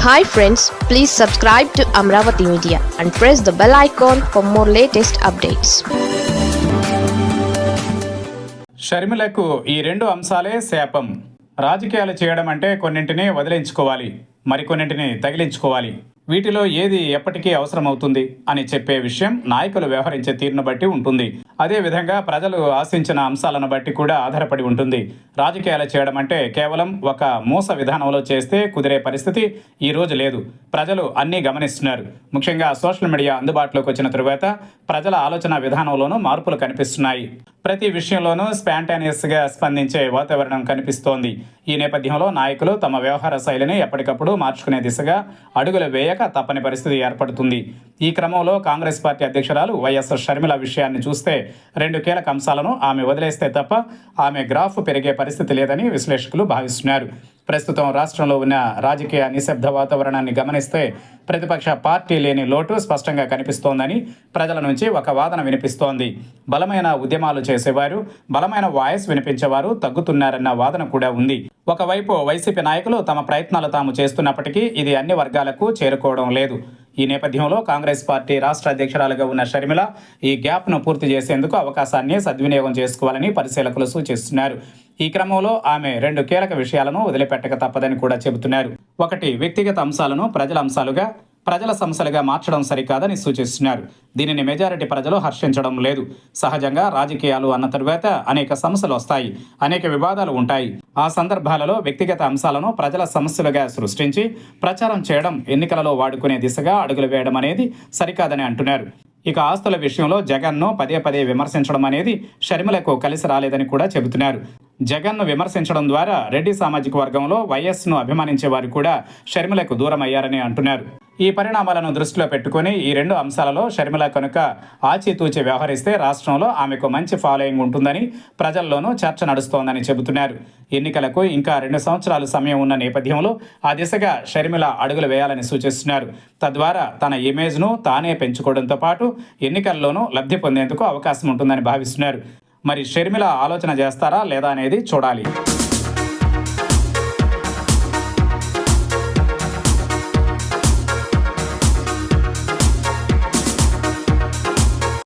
Hi friends, please subscribe to Amravati Media and press the bell icon for more latest updates. షర్మిలకు ఈ రెండు అంశాలే శాపం. రాజకీయాలు చేయడం అంటే కొన్నింటిని వదిలించుకోవాలి, మరికొన్నింటిని తగిలించుకోవాలి. వీటిలో ఏది ఎప్పటికీ అవసరమవుతుంది అని చెప్పే విషయం నాయకులు వ్యవహరించే తీరును బట్టి ఉంటుంది. అదేవిధంగా ప్రజలు ఆశించిన అంశాలను బట్టి కూడా ఆధారపడి ఉంటుంది. రాజకీయాలు చేయడం అంటే కేవలం ఒక మూస విధానంలో చేస్తే కుదిరే పరిస్థితి ఈ రోజు లేదు. ప్రజలు అన్నీ గమనిస్తున్నారు. ముఖ్యంగా సోషల్ మీడియా అందుబాటులోకి వచ్చిన తరువాత ప్రజల ఆలోచన విధానంలోనూ మార్పులు కనిపిస్తున్నాయి. ప్రతి విషయంలోనూ స్పాంటానియస్గా స్పందించే వాతావరణం కనిపిస్తోంది. ఈ నేపథ్యంలో నాయకులు తమ వ్యవహార శైలిని ఎప్పటికప్పుడు మార్చుకునే దిశగా అడుగులు వేయక తప్పని పరిస్థితి ఏర్పడుతుంది. ఈ క్రమంలో కాంగ్రెస్ పార్టీ అధ్యక్షురాలు వైఎస్ షర్మిల విషయాన్ని చూస్తే 2 కీలక అంశాలను ఆమె వదిలేస్తే తప్ప ఆమె గ్రాఫ్ పెరిగే పరిస్థితి లేదని విశ్లేషకులు భావిస్తున్నారు. ప్రస్తుతం రాష్ట్రంలో ఉన్న రాజకీయ నిశ్శబ్ద వాతావరణాన్ని గమనిస్తే ప్రతిపక్ష పార్టీ లేని లోటు స్పష్టంగా కనిపిస్తోందని ప్రజల నుంచి ఒక వాదన వినిపిస్తోంది. బలమైన ఉద్యమాలు చేసేవారు, బలమైన వాయిస్ వినిపించేవారు తగ్గుతున్నారన్న వాదన కూడా ఉంది. ఒకవైపు వైసీపీ నాయకులు తమ ప్రయత్నాలు తాము చేస్తున్నప్పటికీ ఇది అన్ని వర్గాలకు చేరుకోవడం లేదు. ఈ నేపథ్యంలో కాంగ్రెస్ పార్టీ రాష్ట్ర అధ్యక్షురాలుగా ఉన్న షర్మిల ఈ గ్యాప్ను పూర్తి చేసేందుకు అవకాశాన్ని సద్వినియోగం చేసుకోవాలని పరిశీలకులు సూచిస్తున్నారు. ఈ క్రమంలో ఆమె 2 కీలక విషయాలను వదిలిపెట్టక తప్పదని కూడా చెబుతున్నారు. ఒకటి, వ్యక్తిగత అంశాలను ప్రజల అంశాలుగా, ప్రజల సమస్యలుగా మార్చడం సరికాదని సూచిస్తున్నారు. దీనిని మెజారిటీ ప్రజలు హర్షించడం లేదు. సహజంగా రాజకీయాలు అన్న తరువాత అనేక సమస్యలు వస్తాయి, అనేక వివాదాలు ఉంటాయి. ఆ సందర్భాలలో వ్యక్తిగత అంశాలను ప్రజల సమస్యలుగా సృష్టించి ప్రచారం చేయడం, ఎన్నికలలో వాడుకునే దిశగా అడుగులు వేయడం అనేది సరికాదని అంటున్నారు. ఇక ఆస్తుల విషయంలో జగన్ను పదే పదే విమర్శించడం అనేది షర్మిలకు కలిసి రాలేదని కూడా చెబుతున్నారు. జగన్ను విమర్శించడం ద్వారా రెడ్డి సామాజిక వర్గంలో వైఎస్ను అభిమానించే వారు కూడా షర్మిలకు దూరం అయ్యారని అంటున్నారు. ఈ పరిణామాలను దృష్టిలో పెట్టుకుని ఈ 2 అంశాలలో షర్మిల కనుక ఆచితూచి వ్యవహరిస్తే రాష్ట్రంలో ఆమెకు మంచి ఫాలోయింగ్ ఉంటుందని ప్రజల్లోనూ చర్చ నడుస్తోందని చెబుతున్నారు. ఎన్నికలకు ఇంకా 2 సంవత్సరాలు సమయం ఉన్న నేపథ్యంలో ఆ దిశగా షర్మిల అడుగులు వేయాలని సూచిస్తున్నారు. తద్వారా తన ఇమేజ్ను తానే పెంచుకోవడంతో పాటు ఎన్నికల్లోనూ లబ్ధి పొందేందుకు అవకాశం ఉంటుందని భావిస్తున్నారు. మరి షర్మిల ఆలోచన చేస్తారా లేదా అనేది చూడాలి.